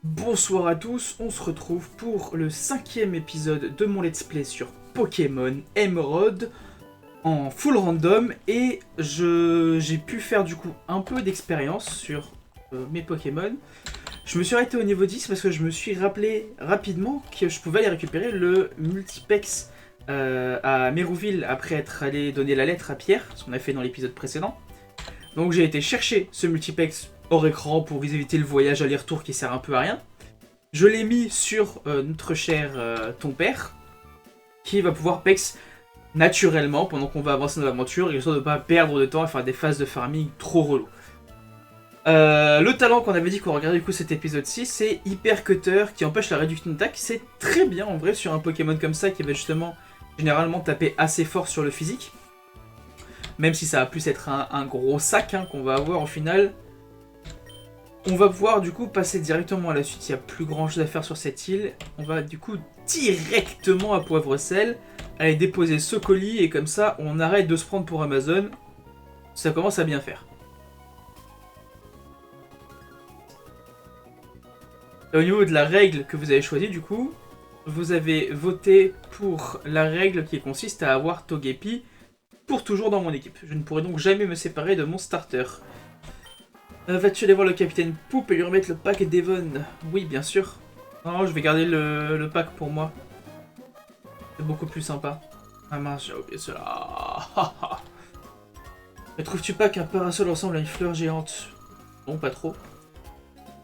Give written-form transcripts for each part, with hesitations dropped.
Bonsoir à tous, on se retrouve pour le 5e épisode de mon let's play sur Pokémon Emerald en full random et j'ai pu faire du coup un peu d'expérience sur mes Pokémon. Je me suis arrêté au niveau 10 parce que je me suis rappelé rapidement que je pouvais aller récupérer le Multipex à Mérouville après être allé donner la lettre à Pierre, ce qu'on a fait dans l'épisode précédent. Donc j'ai été chercher ce multiplex hors écran pour éviter le voyage aller-retour qui sert un peu à rien. Je l'ai mis sur notre cher ton père, qui va pouvoir pex naturellement pendant qu'on va avancer dans l'aventure, histoire de ne pas perdre de temps à faire des phases de farming trop relou. Le talent qu'on avait dit qu'on regardait du coup cet épisode 6, c'est Hyper Cutter qui empêche la réduction d'attaque. C'est très bien en vrai sur un Pokémon comme ça qui va justement généralement taper assez fort sur le physique. Même si ça va plus être un gros sac qu'on va avoir au final. On va pouvoir du coup passer directement à la suite, il n'y a plus grand chose à faire sur cette île. On va du coup directement à Poivre-Sel, aller déposer ce colis et comme ça on arrête de se prendre pour Amazon. Ça commence à bien faire. Et au niveau de la règle que vous avez choisie du coup, vous avez voté pour la règle qui consiste à avoir Togepi pour toujours dans mon équipe. Je ne pourrai donc jamais me séparer de mon starter. Vas-tu aller voir le capitaine Poupe et lui remettre le pack Devon? Oui, bien sûr. Non, je vais garder le pack pour moi. C'est beaucoup plus sympa. Ah mince, j'ai oublié cela. Mais trouves-tu pas qu'un parasol ressemble à une fleur géante? Bon, pas trop.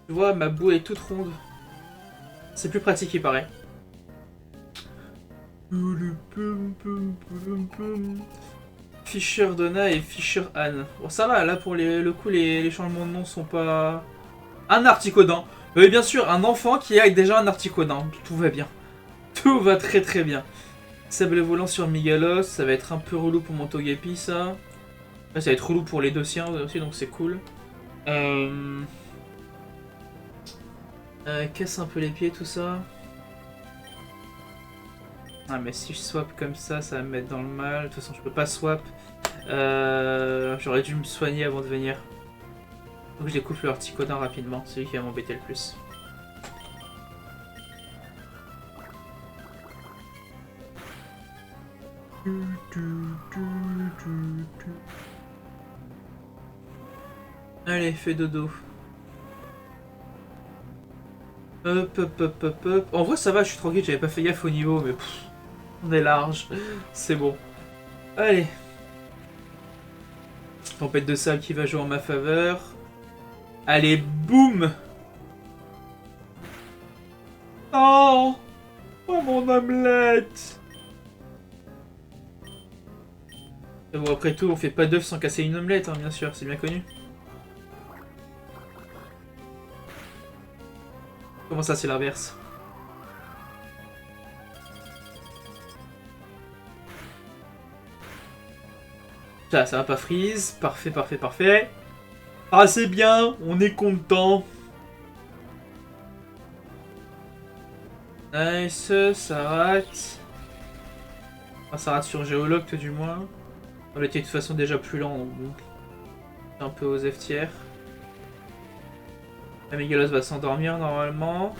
Tu vois, ma boue est toute ronde. C'est plus pratique, il paraît. Fisher Donna et Fisher Anne. Bon, ça va, là, pour le coup, les changements de nom sont pas... Un Articodin. Mais bien sûr, un enfant qui a déjà un Articodin. Tout va bien. Tout va très très bien. Sable volant sur Migalos, ça va être un peu relou pour mon Togepi, ça. Là, ça va être relou pour les deux siens aussi, donc c'est cool. Casse un peu les pieds, tout ça. Ah, mais si je swap comme ça va me mettre dans le mal. De toute façon, je peux pas swap. J'aurais dû me soigner avant de venir. Donc je découpe le Articodin rapidement, c'est lui qui va m'embêter le plus. Allez, fais dodo. Hop, hop, hop, hop, hop. En vrai, ça va, je suis tranquille, j'avais pas fait gaffe au niveau, mais on est large. C'est bon. Allez. Tempête de sable qui va jouer en ma faveur. Allez, boum. Oh, oh mon omelette. Et bon, après tout, on fait pas d'œuf sans casser une omelette, bien sûr, c'est bien connu. Comment ça, c'est l'inverse? Ça va pas freeze. Parfait, parfait, parfait. Ah, c'est bien, on est content. Nice, ça rate. Ah, ça rate sur Géologue, du moins. On était de toute façon déjà plus lent, donc bon. Un peu aux F tiers. La Mégalos va s'endormir normalement.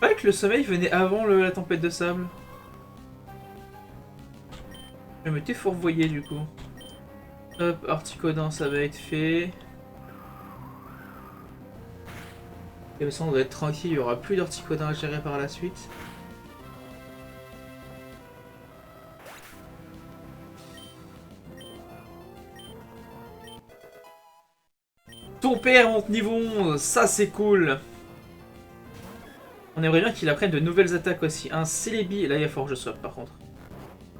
Pas que le sommeil venait avant la tempête de sable. Je m'étais fourvoyé du coup. Hop, Articodin, ça va être fait. Et ça, on doit être tranquille, il n'y aura plus d'Articodin à gérer par la suite. Ton père monte niveau 11, ça c'est cool. On aimerait bien qu'il apprenne de nouvelles attaques aussi. Un Celebi, là il va falloir que je swap par contre.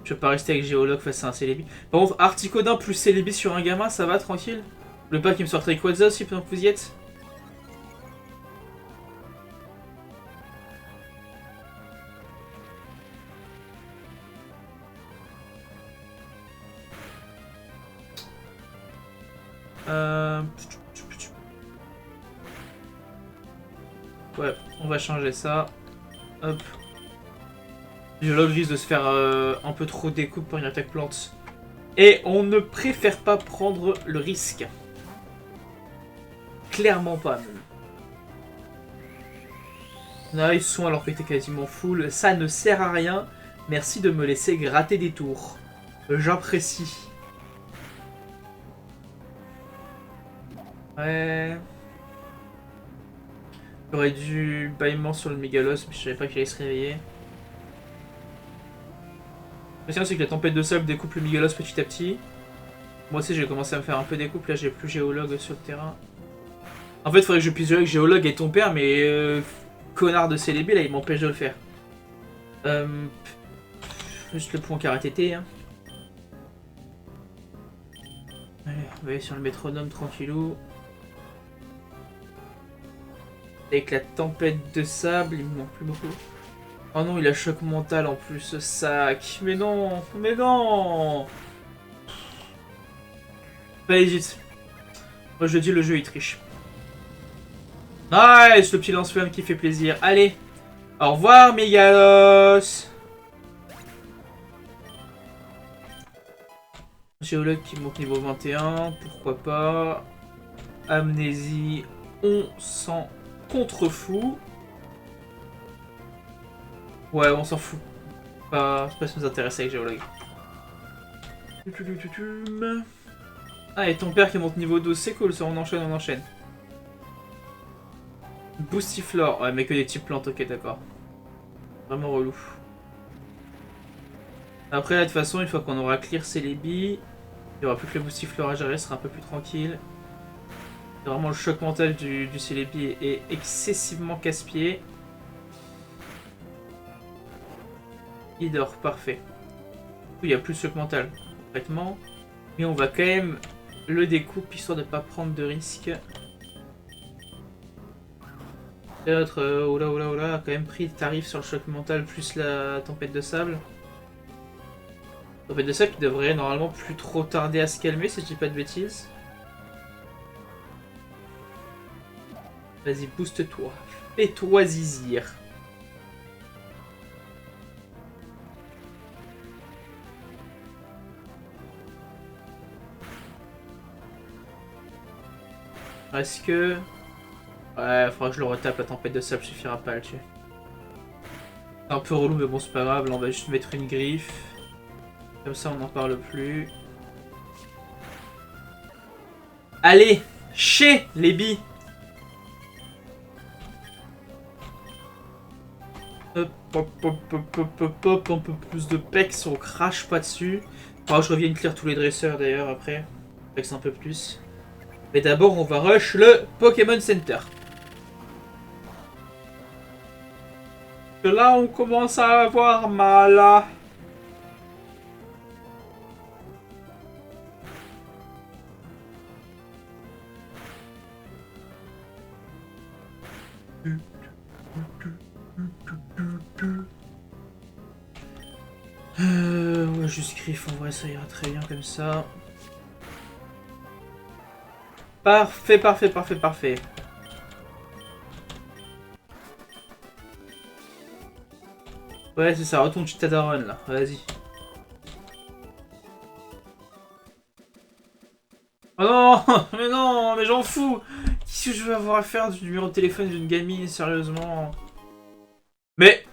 Je vais pas rester avec Géologue face à un Celebi. Par contre, Articodin plus Celebi sur un gamin, ça va tranquille? Le pack il me sort Rayquaza aussi pendant que vous y êtes? Ouais, on va changer ça. Hop. Géologue risque de se faire un peu trop découpe pour une attaque plante. Et on ne préfère pas prendre le risque. Clairement pas, même. Là, ils sont alors que t'es quasiment full. Ça ne sert à rien. Merci de me laisser gratter des tours. J'apprécie. Ouais. J'aurais dû bâillement sur le mégalos, mais je savais pas qu'il allait se réveiller. Le c'est que la tempête de sable découpe le mégalos petit à petit. Moi aussi, j'ai commencé à me faire un peu découpe. Là, j'ai plus géologue sur le terrain. En fait, il faudrait que je puisse jouer avec géologue et ton père, mais connard de Célébé, là, il m'empêche de le faire. Juste le point karatété, hein. Allez, on va aller sur le métronome tranquillou. Avec la tempête de sable, il me manque plus beaucoup. Oh non, il a choc mental en plus, ce sac. Mais non, mais non. Allez, vite. Moi je dis le jeu il triche. Nice, le petit lance-flamme qui fait plaisir. Allez, au revoir Mégalos. Géologue qui monte niveau 21, pourquoi pas. Amnésie, on s'en contrefout. Ouais, on s'en fout. C'est pas ce qui nous intéresse avec Géologue. Ah, et ton père qui monte niveau 12, c'est cool ça, on enchaîne, on enchaîne. Boostiflore, ouais, mais que des types plantes, ok, d'accord. Vraiment relou. Après, là, de toute façon, une fois qu'on aura clear Celebi, il n'y aura plus que le Boostiflore à gérer, ce sera un peu plus tranquille. Vraiment, le choc mental du Celebi est excessivement casse-pied. Il dort, parfait. Il n'y a plus de choc mental, complètement. Mais on va quand même le découpe, histoire de ne pas prendre de risques. L'autre, oula oula oula, a quand même pris tarif sur le choc mental plus la tempête de sable. Tempête de sable qui devrait normalement plus trop tarder à se calmer si je dis pas de bêtises. Vas-y, booste-toi. Fais-toi zizir. Est-ce que... Ouais, faudra que je le retape, la tempête de sable suffira pas à le tuer. C'est un peu relou, mais bon, c'est pas grave. Là, on va juste mettre une griffe. Comme ça, on n'en parle plus. Allez, chez les billes. Hop, hop, hop, hop, hop, hop, hop, un peu plus de pecs, on crache pas dessus. Faudra que je revienne clear tous les dresseurs d'ailleurs après. Pecs un peu plus. Mais d'abord, on va rush le Pokémon Center. Là, on commence à avoir mal. Ouais, juste griffe, en vrai, ça ira très bien comme ça. Parfait, parfait, parfait, parfait. Ouais, c'est ça, retourne chez ta daronne, là. Vas-y. Oh non, mais non, mais j'en fous. Qu'est-ce que je vais avoir à faire du numéro de téléphone d'une gamine, sérieusement? Mais...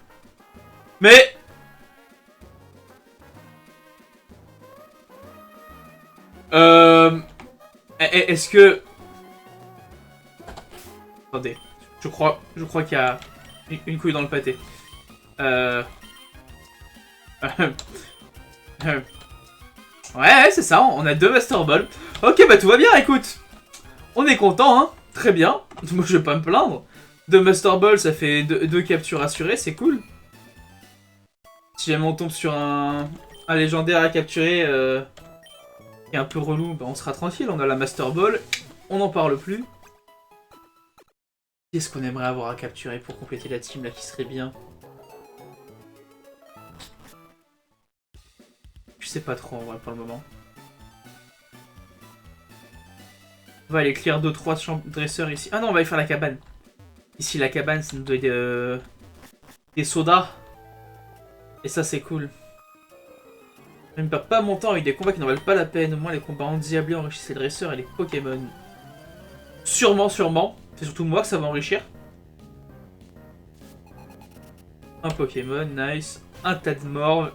Est-ce que... Attendez, je crois qu'il y a une couille dans le pâté. Ouais, c'est ça, on a 2 Master Ball. Ok, bah tout va bien, écoute. On est content, hein. Très bien. Moi, je vais pas me plaindre. 2 Master Ball, ça fait 2 captures assurées, c'est cool. Si jamais on tombe sur un légendaire à capturer qui est un peu relou, bah on sera tranquille. On a la Master Ball, on n'en parle plus. Qu'est-ce qu'on aimerait avoir à capturer pour compléter la team, là, qui serait bien? Je sais pas trop, en vrai, pour le moment. On va aller clear 2-3 dresseurs ici. Ah non, on va aller faire la cabane. Ici, la cabane, ça nous doit des sodas. Et ça, c'est cool. Je ne perds pas mon temps avec des combats qui n'en valent pas la peine. Au moins, les combats endiablés enrichissent les dresseurs et les Pokémon. Sûrement, sûrement. C'est surtout moi que ça va enrichir. Un Pokémon, nice. Un tas de morts.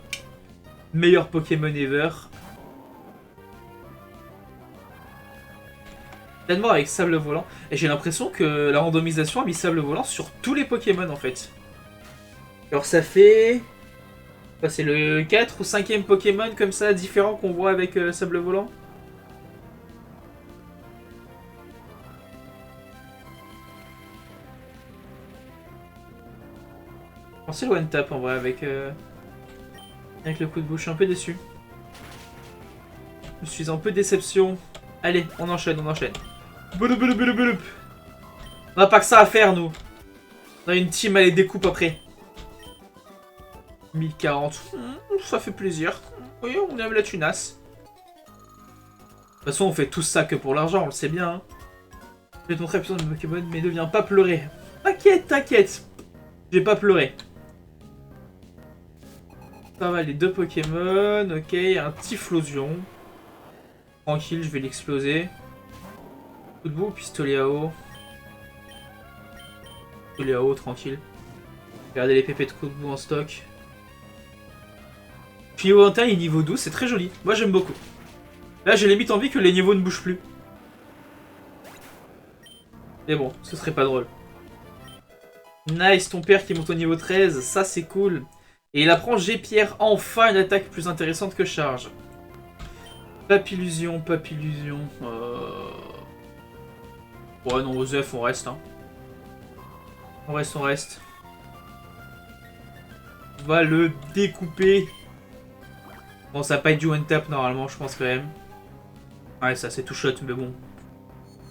Meilleur Pokémon ever. Tas de morts avec sable volant. Et j'ai l'impression que la randomisation a mis sable volant sur tous les Pokémon en fait. Alors ça fait... c'est le 4 ou 5ème Pokémon comme ça, différent qu'on voit avec sable volant. C'est le one tap en vrai avec le coup de bouche. Je suis un peu déçu. Je suis un peu déception. Allez, on enchaîne, on enchaîne. Bouloup, bouloup, bouloup, bouloup. On n'a pas que ça à faire, nous. On a une team à les découpe après. 1040. Ça fait plaisir. Oui, on aime la tunasse. De toute façon, on fait tout ça que pour l'argent, on le sait bien. Hein. Je vais te montrer la puissance de Pokémon, mais ne viens pas pleurer. T'inquiète, t'inquiète. J'ai pas pleuré. Ça va, les deux Pokémon. Ok, un Typhlosion. Tranquille, je vais l'exploser. Coup de bout, pistolet à eau. Pistolet à eau, tranquille. Regardez les pépés de coup de bout en stock. Puis niveau 21 et niveau 12, c'est très joli. Moi j'aime beaucoup. Là j'ai limite envie que les niveaux ne bougent plus. Mais bon, ce serait pas drôle. Nice, ton père qui monte au niveau 13, ça c'est cool. Et il apprend G-Pierre, enfin une attaque plus intéressante que charge. Papillusion, papillusion. Ouais non, Osef, on reste. Hein. On reste, on reste. On va le découper. Bon, ça va pas être du one tap normalement, je pense quand même. Ouais, ça c'est tout shot, mais bon.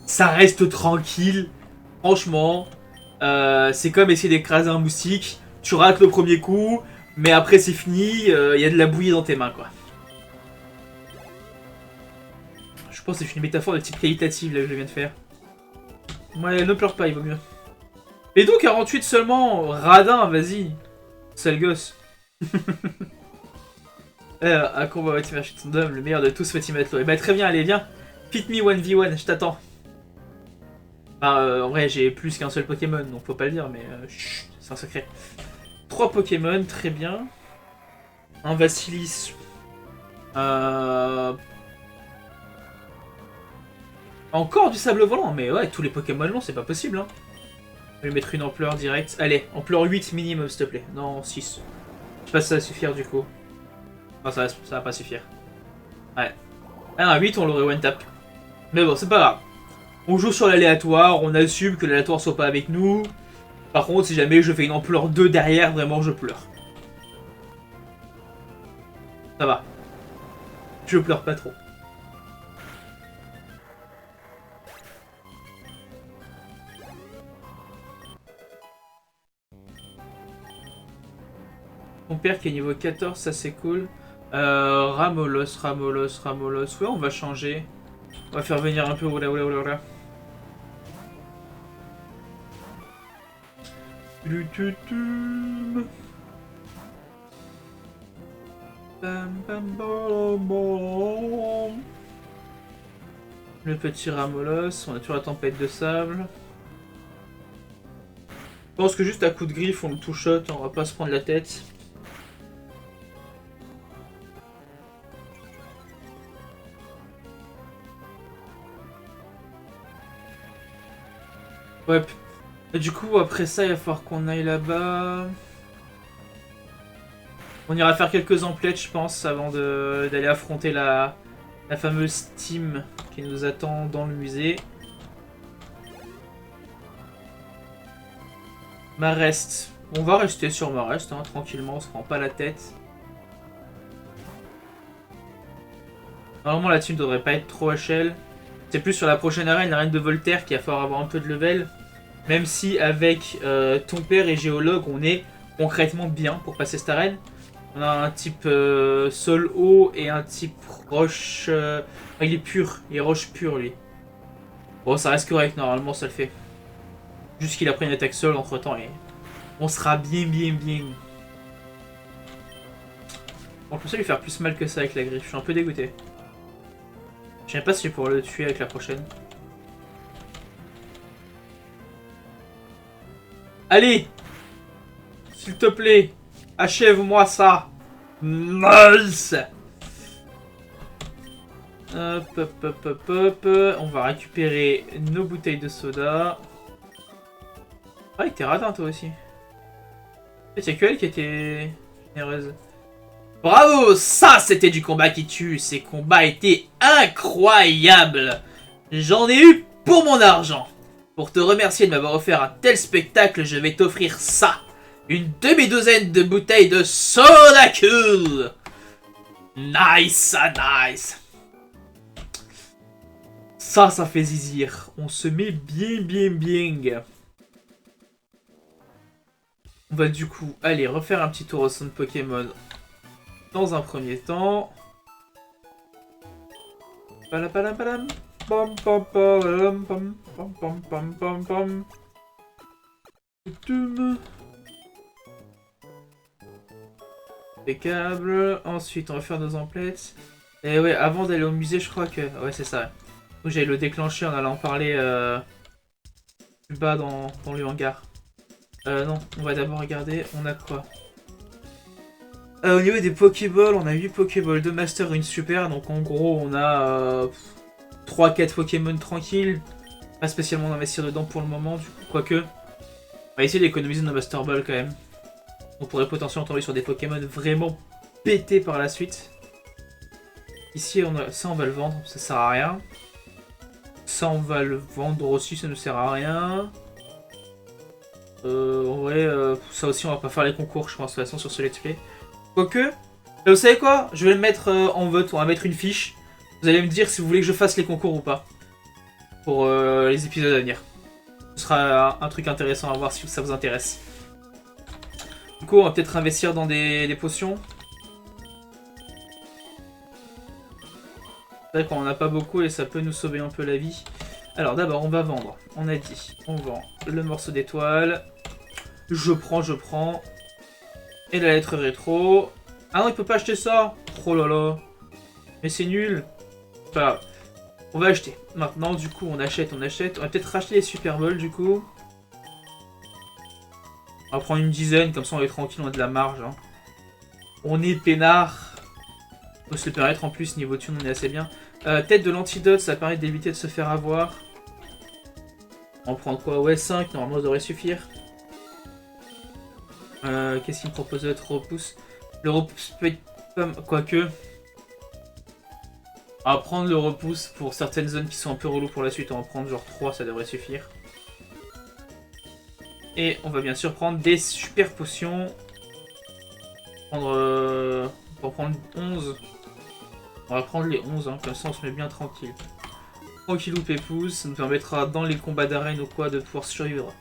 Ça reste tranquille. Franchement, c'est comme essayer d'écraser un moustique. Tu rates le premier coup, mais après c'est fini, il y a de la bouillie dans tes mains, quoi. Je pense que c'est une métaphore de type qualitative là que je viens de faire. Ouais, ne pleure pas, il vaut mieux. Et donc 48 seulement, radin, vas-y. Sale gosse. À combat Fatima Shitondom, le meilleur de tous Fatima Atlo. Et bah très bien, allez viens. Fit me 1v1, je t'attends. En vrai j'ai plus qu'un seul Pokémon, donc faut pas le dire, mais chut, c'est un secret. 3 Pokémon, très bien. Un Vassilis. Encore du sable volant, mais ouais, tous les Pokémon longs, c'est pas possible. Hein. Je vais lui mettre une ampleur directe. Allez, ampleur 8 minimum, s'il te plaît. Non, 6. Je sais pas si ça va suffire du coup. Non, ça va pas suffire. Ouais. Ah, 8, on l'aurait one tap. Mais bon, c'est pas grave. On joue sur l'aléatoire, on assume que l'aléatoire soit pas avec nous. Par contre, si jamais je fais une ampleur 2 derrière, vraiment, je pleure. Ça va. Je pleure pas trop. Mon père qui est niveau 14, ça c'est cool. Ramolos, Ramolos, Ramolos. Ouais, on va changer. On va faire venir un peu. Oula, oula, oula, oula. Le petit Ramolos, on a toujours la tempête de sable. Je pense que juste à coup de griffe on le two-shot, on va pas se prendre la tête. Ouais. Et du coup après ça il va falloir qu'on aille là-bas. On ira faire quelques emplettes je pense avant d'aller affronter la fameuse team qui nous attend dans le musée. Marest. On va rester sur Marest, hein, tranquillement, on se prend pas la tête. Normalement la team devrait pas être trop HL. C'est plus sur la prochaine arène, l'arène de Voltaire, qu'il va falloir avoir un peu de level. Même si avec ton père et géologue, on est concrètement bien pour passer cette arène. On a un type sol eau et un type roche. Il est pur, il est roche pure lui. Bon, ça reste correct, normalement ça le fait. Juste qu'il a pris une attaque sol entre temps et on sera bien, bien, bien. Bon, je pensais lui faire plus mal que ça avec la griffe, je suis un peu dégoûté. Je sais pas si je vais pouvoir le tuer avec la prochaine. Allez! S'il te plaît, achève-moi ça! Nice! Hop, hop, hop, hop, hop. On va récupérer nos bouteilles de soda. Ah, il était radin toi aussi. C'est que elle qui était généreuse. Bravo! Ça, c'était du combat qui tue. Ces combats étaient incroyables. J'en ai eu pour mon argent. Pour te remercier de m'avoir offert un tel spectacle, je vais t'offrir ça. Une demi-douzaine de bouteilles de soda cool. Nice, nice. Ça fait zizir. On se met bien. On va du coup aller refaire un petit tour au centre Pokémon dans un premier temps. Palapalam. Pam pam pam pam pam pam pam pam. Impeccable. Ensuite, on va faire nos emplettes. Et ouais, avant d'aller au musée, je crois que... Ouais, c'est ça. Donc j'allais le déclencher en allant parler plus bas dans le hangar. Non, on va d'abord regarder. On a quoi? Au niveau des Pokéballs, on a 8 Pokéballs, 2 Master et une Super. Donc en gros, on a 3-4 Pokémon tranquilles. Pas spécialement d'investir dedans pour le moment, du coup, quoique. On va essayer d'économiser nos Master Balls quand même. On pourrait potentiellement tomber sur des Pokémon vraiment pétés par la suite. Ici, ça on va le vendre, ça sert à rien. Ça on va le vendre aussi, ça ne sert à rien. En vrai, ça aussi on va pas faire les concours, je pense, de toute façon sur ce let's play. Quoique, vous savez quoi? Je vais le mettre en vote, on va mettre une fiche. Vous allez me dire si vous voulez que je fasse les concours ou pas. Pour les épisodes à venir. Ce sera un truc intéressant à voir si ça vous intéresse. Du coup, on va peut-être investir dans des potions. C'est vrai qu'on en a pas beaucoup et ça peut nous sauver un peu la vie. Alors d'abord, on va vendre. On a dit, on vend le morceau d'étoile. Je prends. Et la lettre rétro. Ah non, il peut pas acheter ça. Oh là là. Mais c'est nul. Pas grave. On va acheter. Maintenant, du coup, on achète. On va peut-être racheter les Super Balls, du coup. On va prendre une dizaine, comme ça on est tranquille, on a de la marge. Hein. On est peinard. On peut se le permettre en plus, niveau thune, on est assez bien. Tête de l'antidote, ça permet d'éviter de se faire avoir. On prend quoi? Ouais, 5, normalement ça devrait suffire. Qu'est-ce qu'il me propose d'autre? Repousse. Le repousse peut être pas... Quoique. On va prendre le repousse pour certaines zones qui sont un peu relou pour la suite. On va prendre genre 3, ça devrait suffire. Et on va bien sûr prendre des super potions. On va prendre 11. On va prendre les 11, hein, comme ça on se met bien tranquille. Tranquillou pépouze, ça nous permettra dans les combats d'arène ou quoi de pouvoir survivre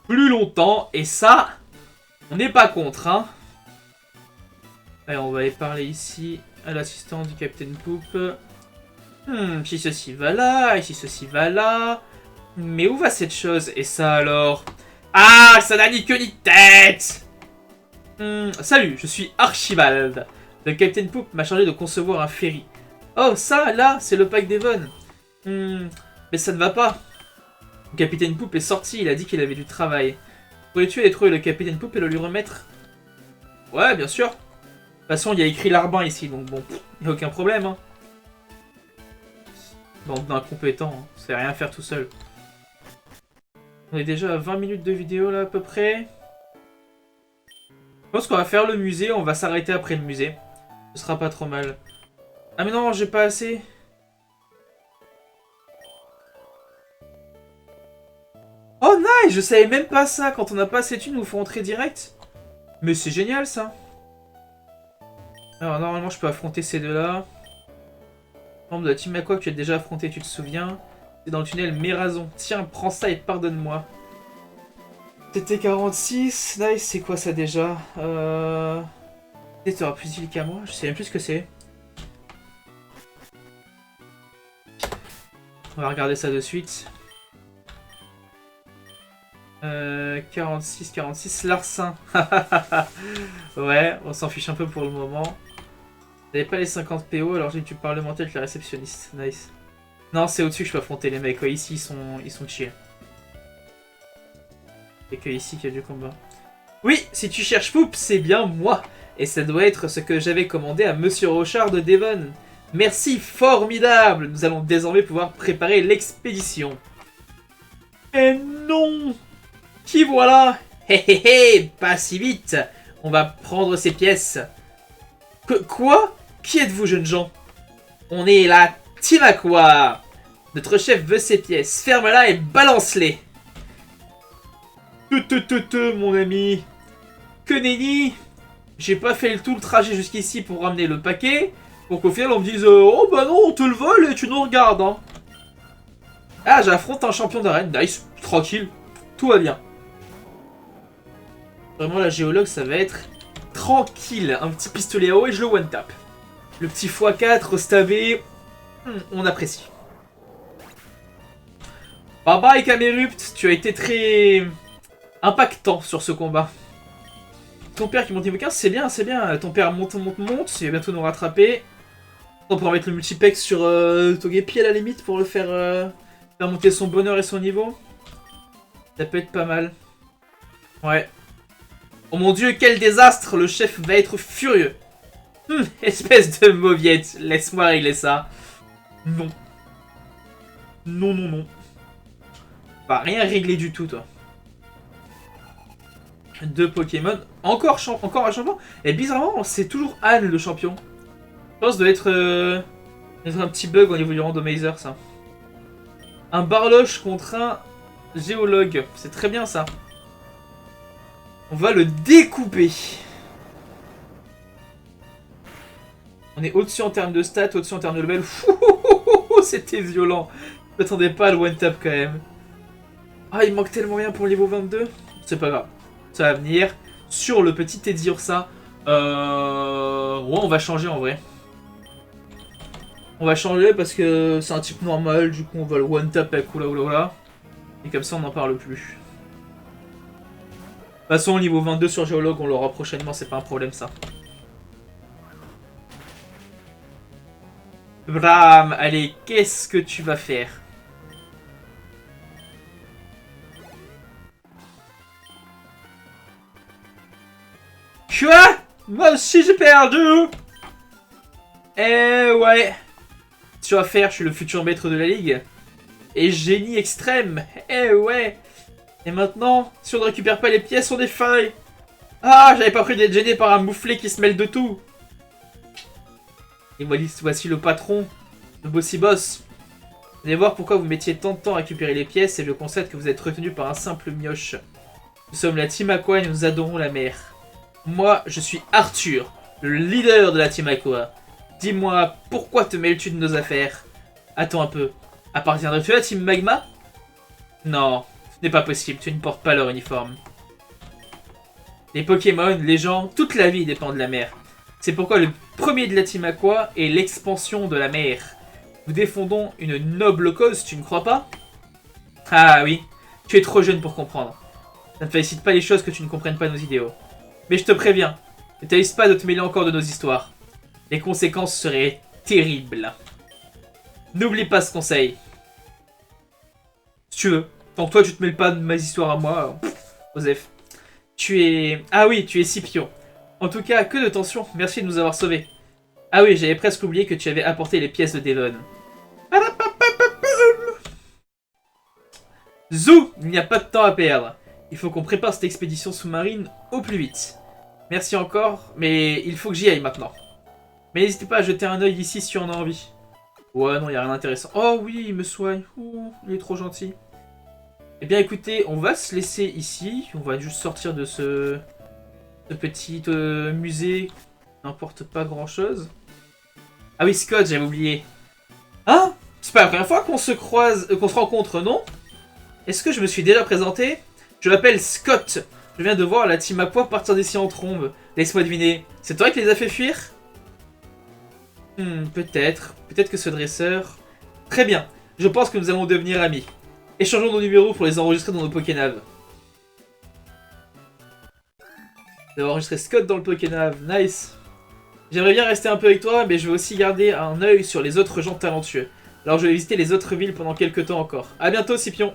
plus longtemps. Et ça, on n'est pas contre, hein. Allez, on va aller parler ici à l'assistant du Captain Poop. Si ceci va là, et si ceci va là. Mais où va cette chose? Et ça alors? Ah, ça n'a ni queue ni tête. Salut, je suis Archibald. Le Captain Poop m'a chargé de concevoir un ferry. Oh, ça, là, c'est le pack d'Evon. Mais ça ne va pas. Le Capitaine Poop est sorti, il a dit qu'il avait du travail. Pourrais-tu aller trouver le Capitaine Poop et le lui remettre? Ouais, bien sûr. De toute façon, il y a écrit Larbin ici, donc bon, il n'y a aucun problème. Hein. Bande d'incompétents, hein. C'est rien faire tout seul. On est déjà à 20 minutes de vidéo là à peu près. Je pense qu'on va faire le musée, on va s'arrêter après le musée. Ce sera pas trop mal. Ah mais non, j'ai pas assez. Oh nice, je savais même pas ça. Quand on n'a pas assez de thunes, il faut entrer direct. Mais c'est génial ça. Alors normalement je peux affronter ces deux-là. Membre de la team Aqua que tu as déjà affronté, tu te souviens? C'est dans le tunnel Mérazon. Tiens, prends ça et pardonne-moi. TT46, nice, c'est quoi ça déjà? T'auras plus d'île qu'à moi, je sais même plus ce que c'est. On va regarder ça de suite. 46, Larcin. Ouais, on s'en fiche un peu pour le moment. T'avais pas les 50 PO, alors j'ai dû parlementer avec le réceptionniste. Nice. Non, c'est au-dessus que je peux affronter les mecs. Ouais, ici, ils sont chill. Et que ici qu'il y a du combat. Oui, si tu cherches Poup, c'est bien moi. Et ça doit être ce que j'avais commandé à Monsieur Rochard de Devon. Merci, formidable. Nous allons désormais pouvoir préparer l'expédition. Mais non. Qui voilà? Hé hé hé, pas si vite. On va prendre ces pièces. Quoi? Qui êtes-vous, jeunes gens? On est la Timakwa. Notre chef veut ces pièces. Ferme-la et balance-les. Mon ami. Que nenni. J'ai pas fait tout le trajet jusqu'ici pour ramener le paquet. Pour qu'au final on me dise oh bah non, on te le vole et tu nous regardes. Hein. Ah, j'affronte un champion d'arène. Nice, tranquille. Tout va bien. Vraiment, la géologue, ça va être tranquille. Un petit pistolet à eau et je le one-tap. Le petit x4 stabé, on apprécie. Bye bye Camerupt, tu as été très impactant sur ce combat. Ton père qui monte niveau 15, c'est bien, c'est bien. Ton père monte, il va bientôt nous rattraper. On pourra mettre le multipex sur Togepi à la limite pour le faire monter son bonheur et son niveau. Ça peut être pas mal. Ouais. Oh mon dieu, quel désastre! Le chef va être furieux. Espèce de mauviette, laisse-moi régler ça. Non. Non, non, non. Bah, rien régler du tout, toi. Deux Pokémon. Encore un champion. Et bizarrement, c'est toujours Anne le champion. Je pense que ça doit être un petit bug au niveau du randomizer, ça. Un Barloche contre un géologue. C'est très bien, ça. On va le découper. On est au-dessus en termes de stats, au-dessus en termes de level. C'était violent. Je m'attendais pas à le one-tap quand même. Ah, il manque tellement rien pour le niveau 22. C'est pas grave. Ça va venir. Sur le petit Teddy Ursa. Ouais, on va changer en vrai. On va changer parce que c'est un type normal. Du coup, on va le one-tap avec oula oula oula. Et comme ça, on n'en parle plus. De toute façon, au niveau 22 sur Géologue, on l'aura prochainement. C'est pas un problème, ça. Bram, allez, qu'est-ce que tu vas faire? Quoi? Moi aussi j'ai perdu. Eh ouais. Tu vas faire, je suis le futur maître de la ligue. Et génie extrême. Eh ouais. Et maintenant, si on ne récupère pas les pièces, on est failles. Ah, j'avais pas pris d'être gêné par un mouflet qui se mêle de tout. Et voici le patron, le bossy boss. Vous allez voir pourquoi vous mettiez tant de temps à récupérer les pièces et je constate que vous êtes retenu par un simple mioche. Nous sommes la Team Aqua et nous adorons la mer. Moi, je suis Arthur, le leader de la Team Aqua. Dis-moi, pourquoi te mêles-tu de nos affaires? Attends un peu, appartiendrais-tu à la Team Magma? Non, ce n'est pas possible, tu ne portes pas leur uniforme. Les Pokémon, les gens, toute la vie dépend de la mer. C'est pourquoi le premier de la Team Aqua est l'expansion de la mer. Nous défendons une noble cause, tu ne crois pas? Ah oui, tu es trop jeune pour comprendre. Ça ne félicite pas les choses que tu ne comprennes pas nos idéaux. Mais je te préviens, ne t'avise pas de te mêler encore de nos histoires. Les conséquences seraient terribles. N'oublie pas ce conseil. Si tu veux, tant que toi tu te mêles pas de mes histoires à moi, Osef. Tu es... Ah oui, tu es Scipion. En tout cas, que de tension, merci de nous avoir sauvés. Ah oui, j'avais presque oublié que tu avais apporté les pièces de Devon. Zou, il n'y a pas de temps à perdre. Il faut qu'on prépare cette expédition sous-marine au plus vite. Merci encore, mais il faut que j'y aille maintenant. Mais n'hésitez pas à jeter un œil ici si on a envie. Ouais, non, il n'y a rien d'intéressant. Oh oui, il me soigne. Oh, il est trop gentil. Eh bien écoutez, on va se laisser ici. On va juste sortir de ce petit musée. N'importe pas grand-chose. Ah oui, Scott, j'avais oublié. Hein? C'est pas la première fois qu'on se croise, qu'on se rencontre, non? Est-ce que je me suis déjà présenté? Je m'appelle Scott. Je viens de voir la Team Aqua partir d'ici en trombe. Laisse-moi deviner. C'est toi qui les as fait fuir? Peut-être. Peut-être que ce dresseur... Très bien. Je pense que nous allons devenir amis. Échangeons nos numéros pour les enregistrer dans nos Pokénav. J'ai enregistré Scott dans le Pokénav. Nice. J'aimerais bien rester un peu avec toi, mais je vais aussi garder un œil sur les autres gens talentueux. Alors je vais visiter les autres villes pendant quelques temps encore. A bientôt, Scipion.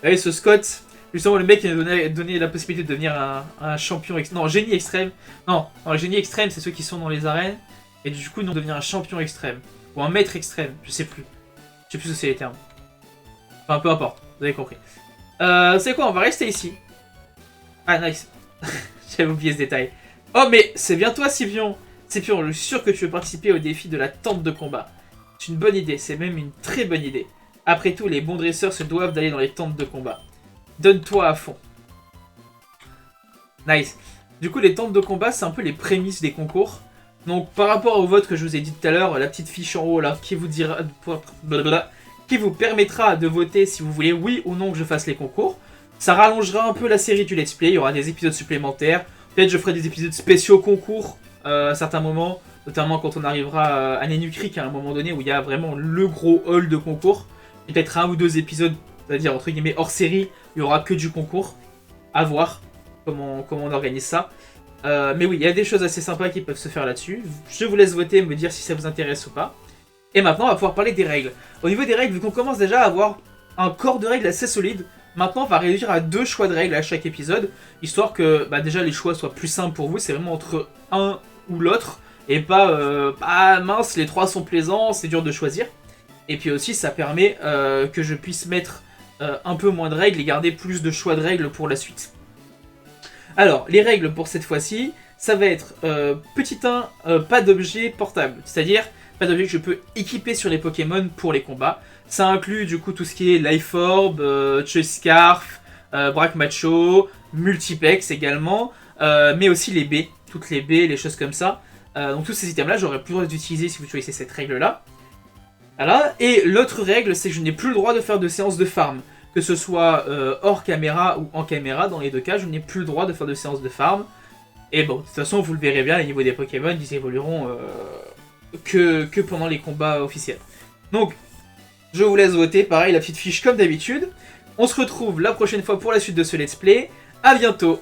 Allez, ce Scott, justement le mec qui m'a donné la possibilité de devenir un champion non, génie extrême. Non, le génie extrême, c'est ceux qui sont dans les arènes. Et du coup, non, devenir un champion extrême. Ou un maître extrême, je sais plus. Je sais plus ce que c'est les termes. Enfin, peu importe, vous avez compris. C'est quoi, on va rester ici. Ah, nice. J'avais oublié ce détail. Oh, mais c'est bien toi, Scipion. Scipion, je suis sûr que tu veux participer au défi de la tente de combat. C'est une bonne idée, c'est même une très bonne idée. Après tout, les bons dresseurs se doivent d'aller dans les tentes de combat. Donne-toi à fond. Nice. Du coup, les tentes de combat, c'est un peu les prémices des concours. Donc, par rapport au vote que je vous ai dit tout à l'heure, la petite fiche en haut, là, qui vous dira... Blablabla, qui vous permettra de voter si vous voulez oui ou non que je fasse les concours. Ça rallongera un peu la série du let's play, il y aura des épisodes supplémentaires. Peut-être je ferai des épisodes spéciaux concours à certains moments, notamment quand on arrivera à Nenukrik à un moment donné où il y a vraiment le gros hall de concours. Peut-être un ou deux épisodes, c'est-à-dire entre guillemets hors série, il y aura que du concours. À voir comment on organise ça. Mais oui, il y a des choses assez sympas qui peuvent se faire là-dessus. Je vous laisse voter et me dire si ça vous intéresse ou pas. Et maintenant, on va pouvoir parler des règles. Au niveau des règles, vu qu'on commence déjà à avoir un corps de règles assez solide, maintenant on va réduire à 2 choix de règles à chaque épisode, histoire que déjà les choix soient plus simples pour vous, c'est vraiment entre un ou l'autre, et pas mince, les 3 sont plaisants, c'est dur de choisir. Et puis aussi ça permet que je puisse mettre un peu moins de règles et garder plus de choix de règles pour la suite. Alors, les règles pour cette fois-ci, ça va être petit 1, pas d'objet portable, c'est-à-dire pas d'objet que je peux équiper sur les Pokémon pour les combats. Ça inclut du coup tout ce qui est Life Orb, Choice Scarf, Brack Macho, Multipex également, mais aussi les baies, toutes les baies, les choses comme ça. Donc tous ces items-là, j'aurais plus le droit d'utiliser si vous choisissez cette règle-là. Voilà. Et l'autre règle, c'est que je n'ai plus le droit de faire de séances de farm. Que ce soit hors caméra ou en caméra, dans les deux cas, je n'ai plus le droit de faire de séances de farm. Et bon, de toute façon, vous le verrez bien, les niveaux des Pokémon, ils évolueront que pendant les combats officiels. Donc, je vous laisse voter, pareil, la petite fiche comme d'habitude. On se retrouve la prochaine fois pour la suite de ce let's play. A bientôt.